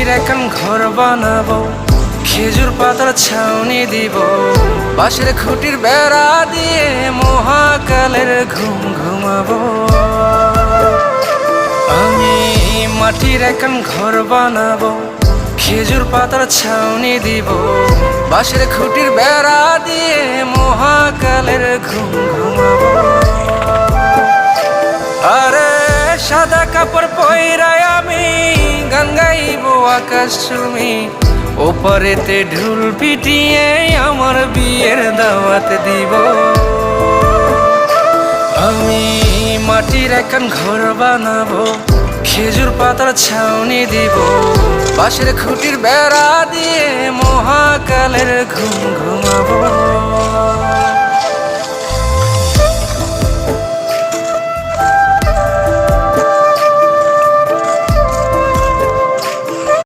মাটির এখন ঘর বানাবো, খেজুর পাতার ছাউনি দিব, বাঁশের খুঁটির বেড়া দিয়ে মহাকালের ঘুম ঘুমাবো। আমি মাটির এখন ঘর বানাবো, খেজুর পাতার ছাউনি দিব, বাঁশের খুঁটির বেড়া দিয়ে মহাকালের ঘুম ঘুমাবো। আরে সাদা কাপড় পয়রায় আমি গান গাইব আকাশ চুমি, ওপারেতে ঢুল পিটিয়ে আমার বিয়ের দাওয়াত দিব। আমি মাটির এখন ঘর বানাবো, খেজুর পাতার ছাউনি দিব, বাঁশের খুঁটির বেড়া দিয়ে মহাকালের ঘুম ঘুমাবো।